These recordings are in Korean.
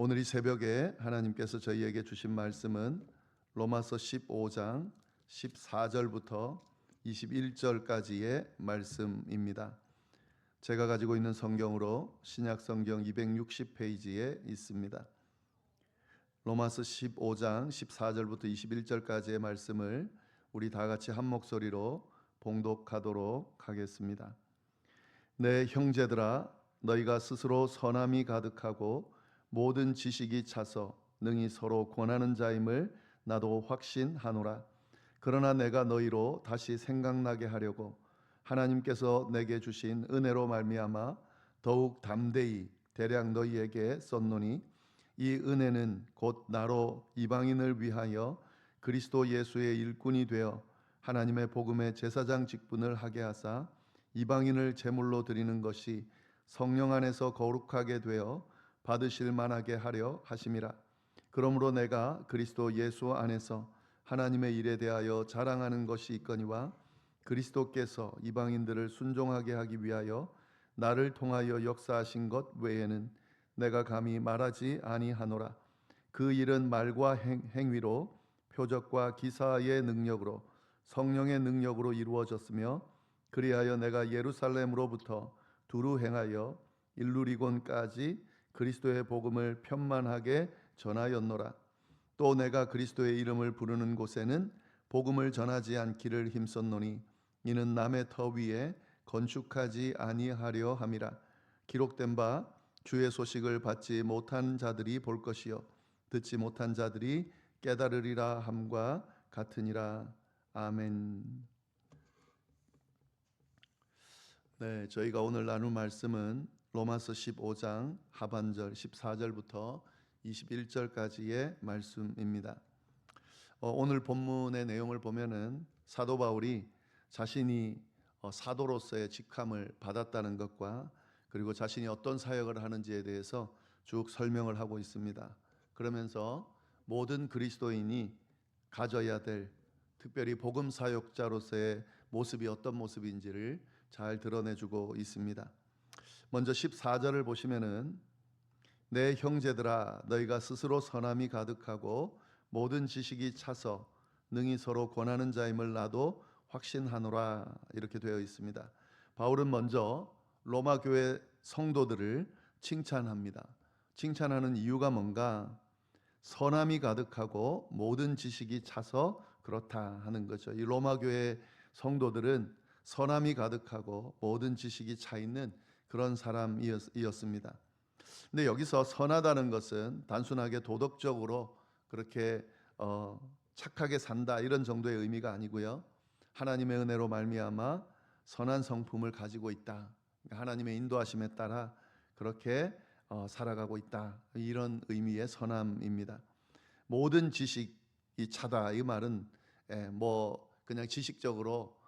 오늘 이 새벽에 하나님께서 저희에게 주신 말씀은 로마서 15장 14절부터 21절까지의 말씀입니다. 제가 가지고 있는 성경으로 신약 성경 260페이지에 있습니다. 로마서 15장 14절부터 21절까지의 말씀을 우리 다 같이 한 목소리로 봉독하도록 하겠습니다. 내 형제들아, 너희가 스스로 선함이 가득하고 모든 지식이 차서 능히 서로 권하는 자임을 나도 확신하노라. 그러나 내가 너희로 다시 생각나게 하려고 하나님께서 내게 주신 은혜로 말미암아 더욱 담대히 대략 너희에게 썼노니, 이 은혜는 곧 나로 이방인을 위하여 그리스도 예수의 일꾼이 되어 하나님의 복음의 제사장 직분을 하게 하사 이방인을 제물로 드리는 것이 성령 안에서 거룩하게 되어 받으실 만하게 하려 하심이라. 그러므로 내가 그리스도 예수 안에서 하나님의 일에 대하여 자랑하는 것이 있거니와 그리스도께서 이방인들을 순종하게 하기 위하여 나를 통하여 역사하신 것 외에는 내가 감히 말하지 아니하노라. 그 일은 말과 행위로 표적과 기사의 능력으로 성령의 능력으로 이루어졌으며, 그리하여 내가 예루살렘으로부터 두루 행하여 일루리곤까지 그리스도의 복음을 편만하게 전하였노라. 또 내가 그리스도의 이름을 부르는 곳에는 복음을 전하지 않기를 힘썼노니, 이는 남의 터 위에 건축하지 아니하려 함이라. 기록된 바 주의 소식을 받지 못한 자들이 볼 것이요 듣지 못한 자들이 깨달으리라 함과 같으니라. 아멘. 네, 저희가 오늘 나눌 말씀은 로마서 15장 하반절 14절부터 21절까지의 말씀입니다. 오늘 본문의 내용을 보면은 사도 바울이 자신이 사도로서의 직함을 받았다는 것과 그리고 자신이 어떤 사역을 하는지에 대해서 쭉 설명을 하고 있습니다. 그러면서 모든 그리스도인이 가져야 될, 특별히 복음 사역자로서의 모습이 어떤 모습인지를 잘 드러내주고 있습니다. 먼저 14절을 보시면은 내 형제들아, 너희가 스스로 선함이 가득하고 모든 지식이 차서 능히 서로 권하는 자임을 나도 확신하노라, 이렇게 되어 있습니다. 바울은 먼저 로마 교회 성도들을 칭찬합니다. 칭찬하는 이유가 뭔가? 선함이 가득하고 모든 지식이 차서 그렇다 하는 거죠. 이 로마 교회 성도들은 선함이 가득하고 모든 지식이 차 있는 그런 사람이었습니다. 근데 여기서 선하다는 것은 단순하게 도덕적으로 그렇게 착하게 산다 이런 정도의 의미가 아니고요. 하나님의 은혜로 말미암아 선한 성품을 가지고 있다. 그러니까 하나님의 인도하심에 따라 그렇게 살아가고 있다. 이런 의미의 선함입니다. 모든 지식이 차다. 이 말은 뭐 그냥 지식적으로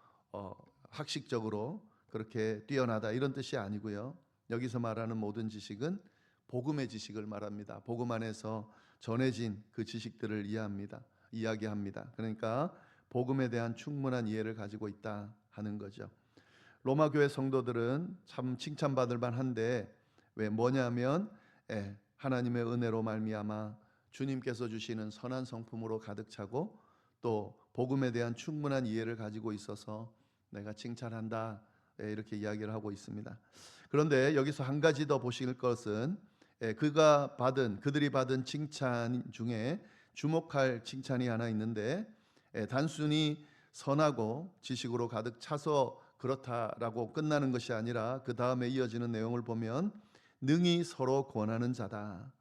학식적으로 그렇게 뛰어나다 이런 뜻이 아니고요. 여기서 말하는 모든 지식은 복음의 지식을 말합니다. 복음 안에서 전해진 그 지식들을 이야기합니다. 그러니까 복음에 대한 충분한 이해를 가지고 있다 하는 거죠. 로마 교회 성도들은 참 칭찬받을 만한데 왜 뭐냐면 하나님의 은혜로 말미암아 주님께서 주시는 선한 성품으로 가득 차고 또 복음에 대한 충분한 이해를 가지고 있어서 내가 칭찬한다, 이렇게 이야기를 하고 있습니다. 그런데 여기서 한 가지 더 보실 것은 그들이 받은 칭찬 중에 주목할 칭찬이 하나 있는데, 단순히 선하고 지식으로 가득 차서 그렇다라고 끝나는 것이 아니라 그 다음에 이어지는 내용을 보면 능히 서로 권하는 자다.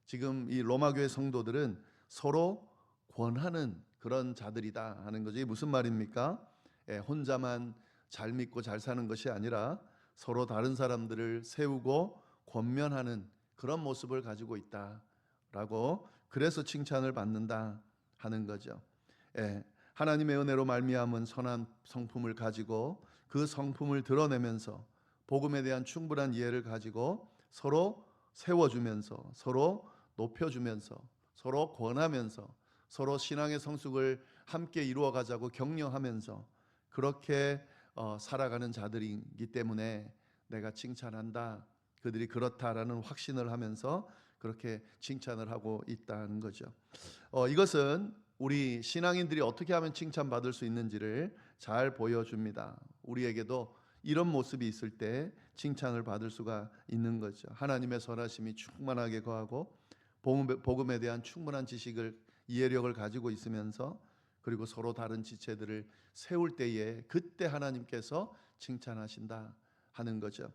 지금 이 로마 교회 성도들은 서로 권하는 그런 자들이다 하는 거죠. 이게 무슨 말입니까? 혼자만 잘 믿고 잘 사는 것이 아니라 서로 다른 사람들을 세우고 권면하는 그런 모습을 가지고 있다라고, 그래서 칭찬을 받는다 하는 거죠. 하나님의 은혜로 말미암은 선한 성품을 가지고 그 성품을 드러내면서 복음에 대한 충분한 이해를 가지고 서로 세워주면서 서로 높여주면서 서로 권하면서 서로 신앙의 성숙을 함께 이루어가자고 격려하면서 그렇게 살아가는 자들이기 때문에 내가 칭찬한다 그들이 그렇다라는 확신을 하면서 그렇게 칭찬을 하고 있다는 거죠. 이것은 우리 신앙인들이 어떻게 하면 칭찬받을 수 있는지를 잘 보여줍니다. 우리에게도 이런 모습이 있을 때 칭찬을 받을 수가 있는 거죠. 하나님의 선하심이 충만하게 거하고 복음에 대한 충분한 지식을, 이해력을 가지고 있으면서 그리고 서로 다른 지체들을 세울 때에 그때 하나님께서 칭찬하신다 하는 거죠.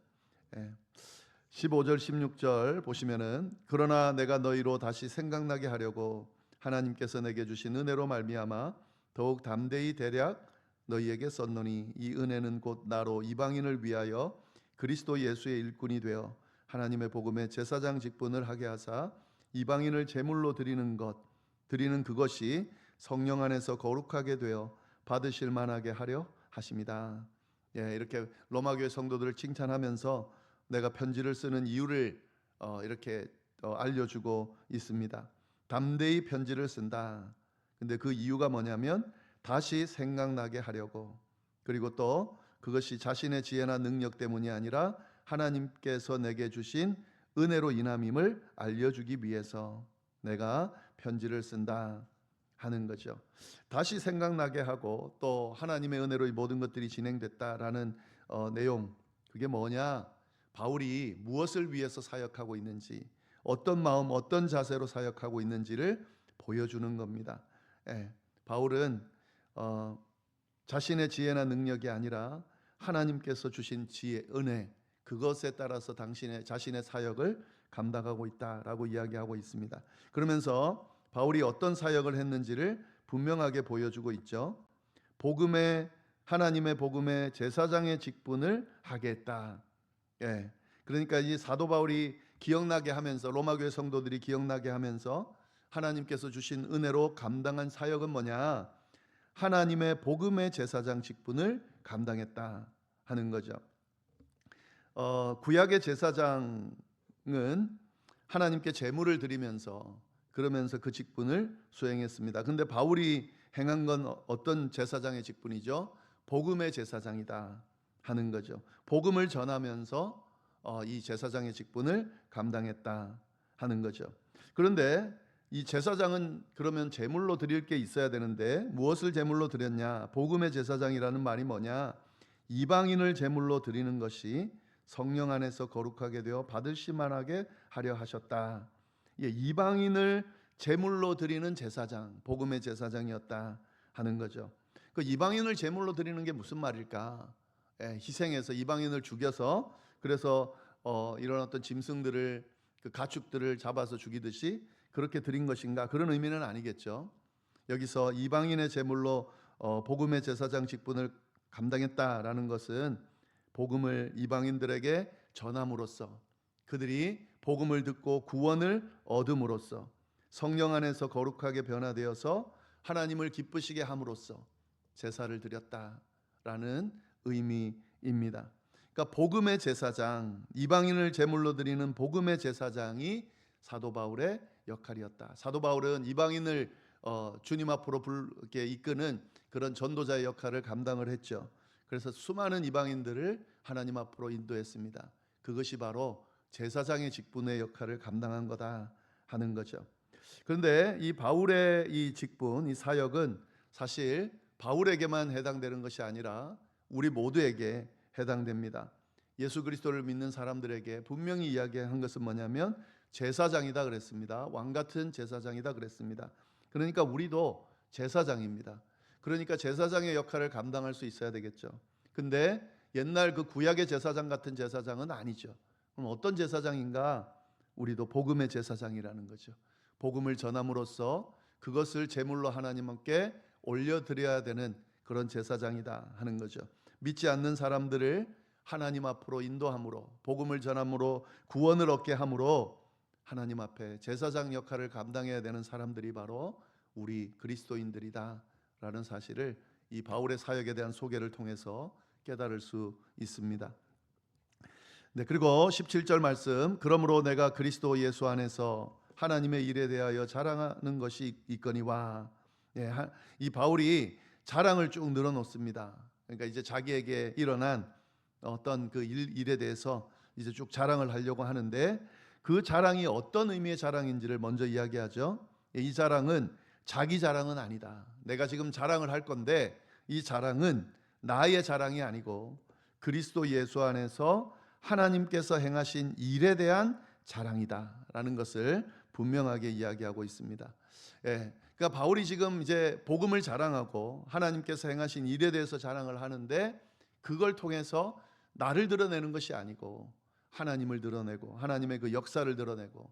15절 16절 보시면은 그러나 내가 너희로 다시 생각나게 하려고 하나님께서 내게 주신 은혜로 말미암아 더욱 담대히 대략 너희에게 썼노니 이 은혜는 곧 나로 이방인을 위하여 그리스도 예수의 일꾼이 되어 하나님의 복음의 제사장 직분을 하게 하사 이방인을 제물로 드리는 그것이 성령 안에서 거룩하게 되어 받으실 만하게 하려 하심이다. 이렇게 로마교회 성도들을 칭찬하면서 내가 편지를 쓰는 이유를 이렇게 알려주고 있습니다. 담대히 편지를 쓴다. 근데 그 이유가 뭐냐면 다시 생각나게 하려고, 그리고 또 그것이 자신의 지혜나 능력 때문이 아니라 하나님께서 내게 주신 은혜로 인함임을 알려주기 위해서 내가 편지를 쓴다 하는 거죠. 다시 생각나게 하고 또 하나님의 은혜로 이 모든 것들이 진행됐다라는 내용, 그게 뭐냐? 바울이 무엇을 위해서 사역하고 있는지, 어떤 마음, 어떤 자세로 사역하고 있는지를 보여주는 겁니다. 바울은 자신의 지혜나 능력이 아니라 하나님께서 주신 지혜, 은혜, 그것에 따라서 자신의 사역을 감당하고 있다라고 이야기하고 있습니다. 그러면서 바울이 어떤 사역을 했는지를 분명하게 보여주고 있죠. 하나님의 복음의 제사장의 직분을 하겠다. 그러니까 이 사도 바울이 기억나게 하면서, 로마교회 성도들이 기억나게 하면서 하나님께서 주신 은혜로 감당한 사역은 뭐냐? 하나님의 복음의 제사장 직분을 감당했다 하는 거죠. 구약의 제사장은 하나님께 제물을 드리면서 그러면서 그 직분을 수행했습니다. 근데 바울이 행한 건 어떤 제사장의 직분이죠? 복음의 제사장이다 하는 거죠. 복음을 전하면서 이 제사장의 직분을 감당했다 하는 거죠. 그런데 이 제사장은 그러면 제물로 드릴 게 있어야 되는데 무엇을 제물로 드렸냐? 복음의 제사장이라는 말이 뭐냐? 이방인을 제물로 드리는 것이 성령 안에서 거룩하게 되어 받으실 만하게 하려 하셨다. 이방인을 제물로 드리는 제사장, 복음의 제사장이었다 하는 거죠. 그 이방인을 제물로 드리는 게 무슨 말일까? 희생해서 이방인을 죽여서, 그래서 이런 어떤 짐승들을, 그 가축들을 잡아서 죽이듯이 그렇게 드린 것인가? 그런 의미는 아니겠죠. 여기서 이방인의 제물로 복음의 제사장 직분을 감당했다라는 것은 복음을 이방인들에게 전함으로써, 그들이 복음을 듣고 구원을 얻음으로써 성령 안에서 거룩하게 변화되어서 하나님을 기쁘시게 함으로써 제사를 드렸다라는 의미입니다. 그러니까 복음의 제사장, 이방인을 제물로 드리는 복음의 제사장이 사도 바울의 역할이었다. 사도 바울은 이방인을 주님 앞으로 이렇게 이끄는 그런 전도자의 역할을 감당을 했죠. 그래서 수많은 이방인들을 하나님 앞으로 인도했습니다. 그것이 바로 제사장의 직분의 역할을 감당한 거다 하는 거죠. 그런데 이 바울의 이 직분, 이 사역은 사실 바울에게만 해당되는 것이 아니라 우리 모두에게 해당됩니다. 예수 그리스도를 믿는 사람들에게 분명히 이야기한 것은 뭐냐면 제사장이다 그랬습니다. 왕 같은 제사장이다 그랬습니다. 그러니까 우리도 제사장입니다. 그러니까 제사장의 역할을 감당할 수 있어야 되겠죠. 근데 옛날 그 구약의 제사장 같은 제사장은 아니죠. 그럼 어떤 제사장인가? 우리도 복음의 제사장이라는 거죠. 복음을 전함으로써 그것을 제물로 하나님께 올려드려야 되는 그런 제사장이다 하는 거죠. 믿지 않는 사람들을 하나님 앞으로 인도함으로, 복음을 전함으로 구원을 얻게 함으로 하나님 앞에 제사장 역할을 감당해야 되는 사람들이 바로 우리 그리스도인들이다 라는 사실을 이 바울의 사역에 대한 소개를 통해서 깨달을 수 있습니다. 그리고 17절 말씀, 그러므로 내가 그리스도 예수 안에서 하나님의 일에 대하여 자랑하는 것이 있거니와. 이 바울이 자랑을 쭉 늘어놓습니다. 그러니까 이제 자기에게 일어난 어떤 그 일에 대해서 이제 쭉 자랑을 하려고 하는데 그 자랑이 어떤 의미의 자랑인지를 먼저 이야기하죠. 이 자랑은 자기 자랑은 아니다. 내가 지금 자랑을 할 건데 이 자랑은 나의 자랑이 아니고 그리스도 예수 안에서 하나님께서 행하신 일에 대한 자랑이다라는 것을 분명하게 이야기하고 있습니다. 그러니까 바울이 지금 이제 복음을 자랑하고 하나님께서 행하신 일에 대해서 자랑을 하는데 그걸 통해서 나를 드러내는 것이 아니고 하나님을 드러내고 하나님의 그 역사를 드러내고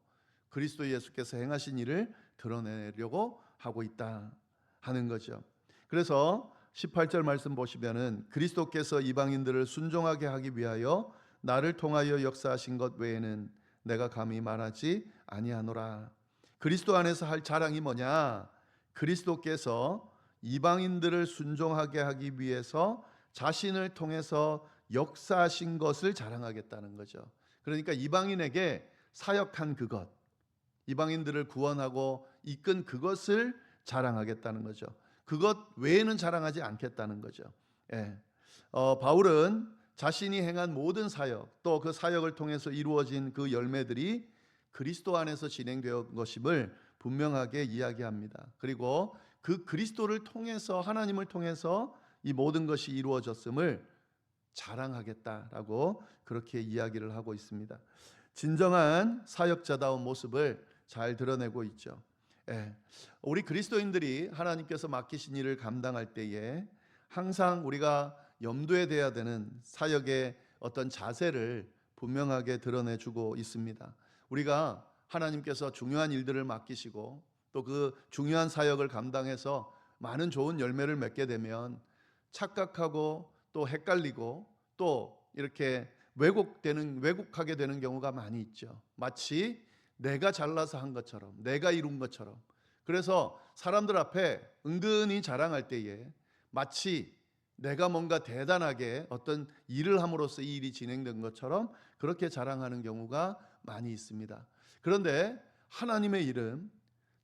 그리스도 예수께서 행하신 일을 드러내려고 하고 있다 하는 거죠. 그래서 18절 말씀 보시면은 그리스도께서 이방인들을 순종하게 하기 위하여 나를 통하여 역사하신 것 외에는 내가 감히 말하지 아니하노라. 그리스도 안에서 할 자랑이 뭐냐? 그리스도께서 이방인들을 순종하게 하기 위해서 자신을 통해서 역사하신 것을 자랑하겠다는 거죠. 그러니까 이방인에게 사역한 그것, 이방인들을 구원하고 이끈 그것을 자랑하겠다는 거죠. 그것 외에는 자랑하지 않겠다는 거죠. 바울은 자신이 행한 모든 사역, 또 그 사역을 통해서 이루어진 그 열매들이 그리스도 안에서 진행되어 것임을 분명하게 이야기합니다. 그리고 그 그리스도를 통해서 하나님을 통해서 이 모든 것이 이루어졌음을 자랑하겠다라고 그렇게 이야기를 하고 있습니다. 진정한 사역자다운 모습을 잘 드러내고 있죠. 우리 그리스도인들이 하나님께서 맡기신 일을 감당할 때에 항상 우리가 염두에 둬야 되는 사역의 어떤 자세를 분명하게 드러내주고 있습니다. 우리가 하나님께서 중요한 일들을 맡기시고 또 그 중요한 사역을 감당해서 많은 좋은 열매를 맺게 되면 착각하고 또 헷갈리고 또 이렇게 왜곡하게 되는 경우가 많이 있죠. 마치 내가 잘나서 한 것처럼, 내가 이룬 것처럼. 그래서 사람들 앞에 은근히 자랑할 때에 마치 내가 뭔가 대단하게 어떤 일을 함으로써 이 일이 진행된 것처럼 그렇게 자랑하는 경우가 많이 있습니다. 그런데 하나님의 일은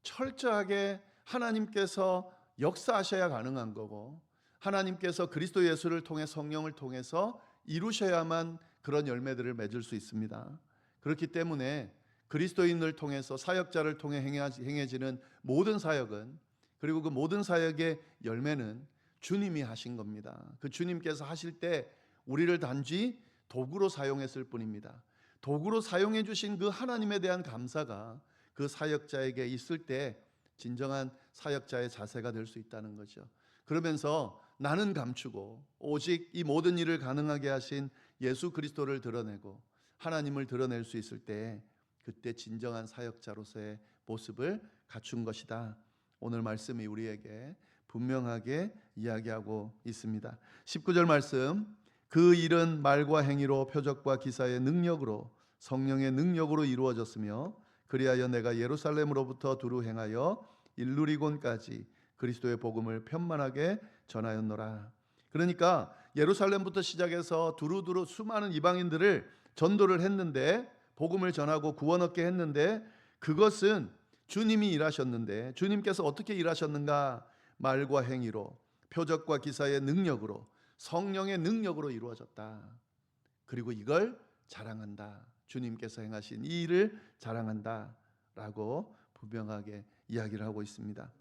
철저하게 하나님께서 역사하셔야 가능한 거고 하나님께서 그리스도 예수를 통해 성령을 통해서 이루셔야만 그런 열매들을 맺을 수 있습니다. 그렇기 때문에 그리스도인을 통해서 사역자를 통해 행해지는 모든 사역은 그리고 그 모든 사역의 열매는 주님이 하신 겁니다. 그 주님께서 하실 때 우리를 단지 도구로 사용했을 뿐입니다. 도구로 사용해 주신 그 하나님에 대한 감사가 그 사역자에게 있을 때 진정한 사역자의 자세가 될 수 있다는 거죠. 그러면서 나는 감추고 오직 이 모든 일을 가능하게 하신 예수 그리스도를 드러내고 하나님을 드러낼 수 있을 때 그때 진정한 사역자로서의 모습을 갖춘 것이다. 오늘 말씀이 우리에게 분명하게 이야기하고 있습니다. 19절 말씀, 그 일은 말과 행위로 표적과 기사의 능력으로 성령의 능력으로 이루어졌으며 그리하여 내가 예루살렘으로부터 두루 행하여 일루리곤까지 그리스도의 복음을 편만하게 전하였노라. 그러니까 예루살렘부터 시작해서 두루두루 수많은 이방인들을 전도를 했는데 복음을 전하고 구원 얻게 했는데 그것은 주님이 일하셨는데 주님께서 어떻게 일하셨는가? 말과 행위로 표적과 기사의 능력으로 성령의 능력으로 이루어졌다. 그리고 이걸 자랑한다. 주님께서 행하신 이 일을 자랑한다 라고 분명하게 이야기를 하고 있습니다.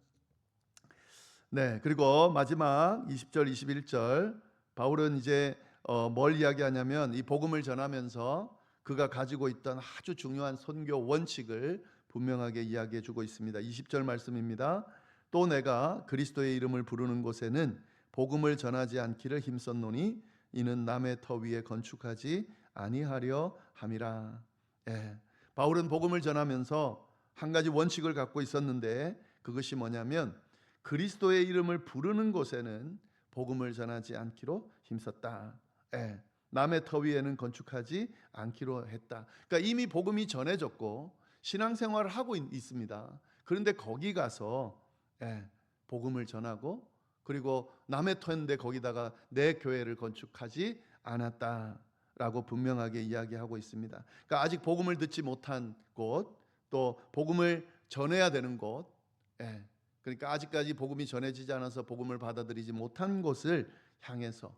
그리고 마지막 20절 21절 바울은 이제 뭘 이야기하냐면 이 복음을 전하면서 그가 가지고 있던 아주 중요한 선교 원칙을 분명하게 이야기해 주고 있습니다. 20절 말씀입니다. 또 내가 그리스도의 이름을 부르는 곳에는 복음을 전하지 않기를 힘썼노니 이는 남의 터 위에 건축하지 아니하려 함이라. 바울은 복음을 전하면서 한 가지 원칙을 갖고 있었는데 그것이 뭐냐면 그리스도의 이름을 부르는 곳에는 복음을 전하지 않기로 힘썼다. 남의 터 위에는 건축하지 않기로 했다. 그러니까 이미 복음이 전해졌고 신앙생활을 하고 있습니다. 그런데 거기 가서 복음을 전하고 그리고 남의 터인데 거기다가 내 교회를 건축하지 않았다라고 분명하게 이야기하고 있습니다. 그러니까 아직 복음을 듣지 못한 곳, 또 복음을 전해야 되는 곳, 그러니까 아직까지 복음이 전해지지 않아서 복음을 받아들이지 못한 곳을 향해서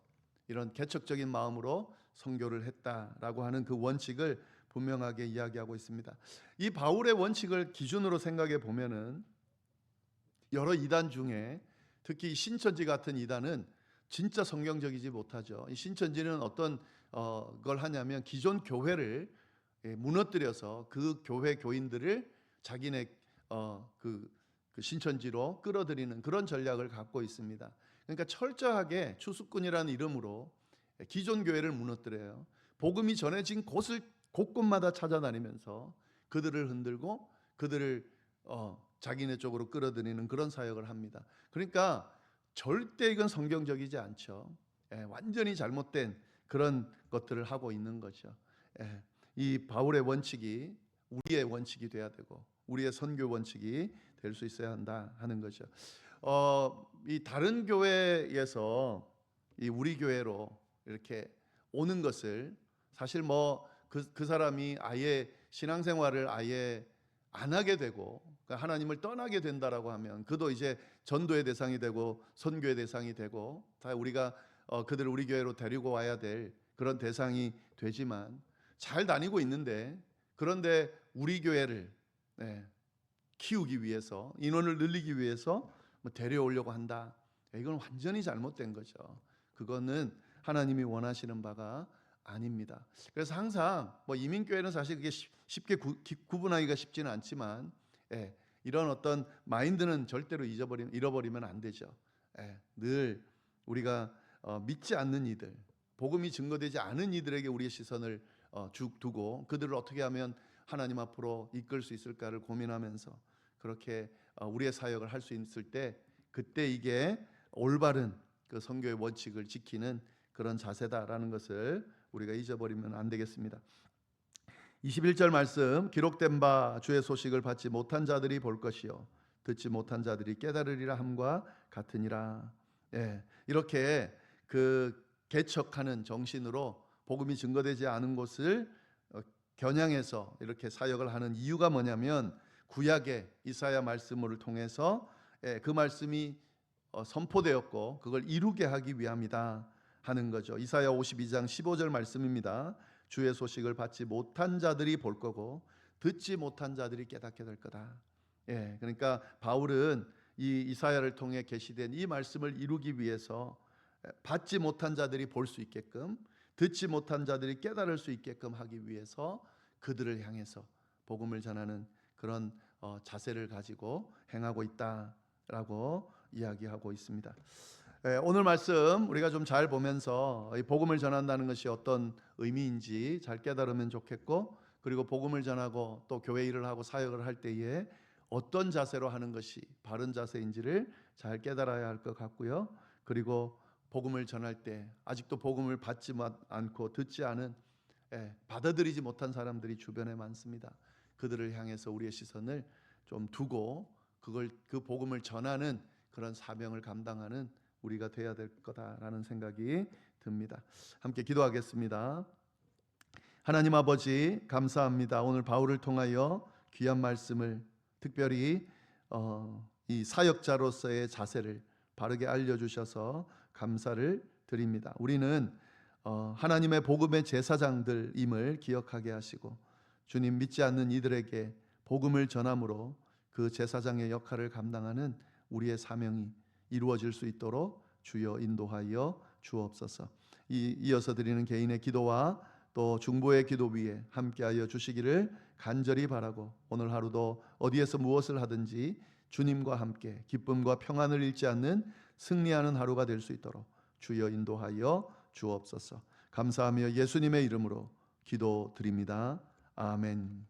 이런 개척적인 마음으로 선교를 했다라고 하는 그 원칙을 분명하게 이야기하고 있습니다. 이 바울의 원칙을 기준으로 생각해 보면은 여러 이단 중에 특히 신천지 같은 이단은 진짜 성경적이지 못하죠. 이 신천지는 어떤 걸 하냐면 기존 교회를 무너뜨려서 그 교회 교인들을 자기네 그 신천지로 끌어들이는 그런 전략을 갖고 있습니다. 그러니까 철저하게 추수꾼이라는 이름으로 기존 교회를 무너뜨려요. 복음이 전해진 곳을 곳곳마다 찾아다니면서 그들을 흔들고 그들을 자기네 쪽으로 끌어들이는 그런 사역을 합니다. 그러니까 절대 이건 성경적이지 않죠. 완전히 잘못된 그런 것들을 하고 있는 거죠. 이 바울의 원칙이 우리의 원칙이 돼야 되고 우리의 선교 원칙이 될 수 있어야 한다 하는 거죠. 이 다른 교회에서 이 우리 교회로 이렇게 오는 것을 사실 뭐 그 사람이 아예 신앙생활을 아예 안 하게 되고 그러니까 하나님을 떠나게 된다라고 하면 그도 이제 전도의 대상이 되고 선교의 대상이 되고 다 우리가 그들을 우리 교회로 데리고 와야 될 그런 대상이 되지만 잘 다니고 있는데 그런데 우리 교회를 키우기 위해서 인원을 늘리기 위해서 뭐 데려오려고 한다. 이건 완전히 잘못된 거죠. 그거는 하나님이 원하시는 바가 아닙니다. 그래서 항상 뭐 이민교회는 사실 그게 쉽게 구분하기가 쉽지는 않지만 이런 어떤 마인드는 절대로 잃어버리면 안 되죠. 늘 우리가 믿지 않는 이들, 복음이 증거되지 않은 이들에게 우리의 시선을 두고 그들을 어떻게 하면 하나님 앞으로 이끌 수 있을까를 고민하면서 그렇게 우리의 사역을 할 수 있을 때 그때 이게 올바른 그 선교의 원칙을 지키는 그런 자세다라는 것을 우리가 잊어버리면 안 되겠습니다. 21절 말씀 기록된 바 주의 소식을 받지 못한 자들이 볼 것이요 듣지 못한 자들이 깨달으리라 함과 같으니라. 이렇게 그 개척하는 정신으로 복음이 증거되지 않은 곳을 겨냥해서 이렇게 사역을 하는 이유가 뭐냐면 구약의 이사야 말씀을 통해서 그 말씀이 선포되었고 그걸 이루게 하기 위함이다 하는 거죠. 이사야 52장 15절 말씀입니다. 주의 소식을 받지 못한 자들이 볼 거고 듣지 못한 자들이 깨닫게 될 거다. 그러니까 바울은 이 이사야를 통해 계시된 이 말씀을 이루기 위해서 받지 못한 자들이 볼 수 있게끔 듣지 못한 자들이 깨달을 수 있게끔 하기 위해서 그들을 향해서 복음을 전하는 그런 자세를 가지고 행하고 있다라고 이야기하고 있습니다. 오늘 말씀 우리가 좀 잘 보면서 이 복음을 전한다는 것이 어떤 의미인지 잘 깨달으면 좋겠고 그리고 복음을 전하고 또 교회 일을 하고 사역을 할 때에 어떤 자세로 하는 것이 바른 자세인지를 잘 깨달아야 할 것 같고요. 그리고 복음을 전할 때 아직도 복음을 받지 않고 듣지 않은 받아들이지 못한 사람들이 주변에 많습니다. 그들을 향해서 우리의 시선을 좀 두고 그 복음을 전하는 그런 사명을 감당하는 우리가 되어야 될 거다라는 생각이 듭니다. 함께 기도하겠습니다. 하나님 아버지 감사합니다. 오늘 바울을 통하여 귀한 말씀을 특별히 이 사역자로서의 자세를 바르게 알려주셔서 감사를 드립니다. 우리는 하나님의 복음의 제사장들임을 기억하게 하시고 주님 믿지 않는 이들에게 복음을 전함으로 그 제사장의 역할을 감당하는 우리의 사명이 이루어질 수 있도록 주여 인도하여 주옵소서. 이어서 드리는 개인의 기도와 또 중보의 기도 위에 함께하여 주시기를 간절히 바라고 오늘 하루도 어디에서 무엇을 하든지 주님과 함께 기쁨과 평안을 잃지 않는 승리하는 하루가 될 수 있도록 주여 인도하여 주옵소서. 감사하며 예수님의 이름으로 기도드립니다. 아멘.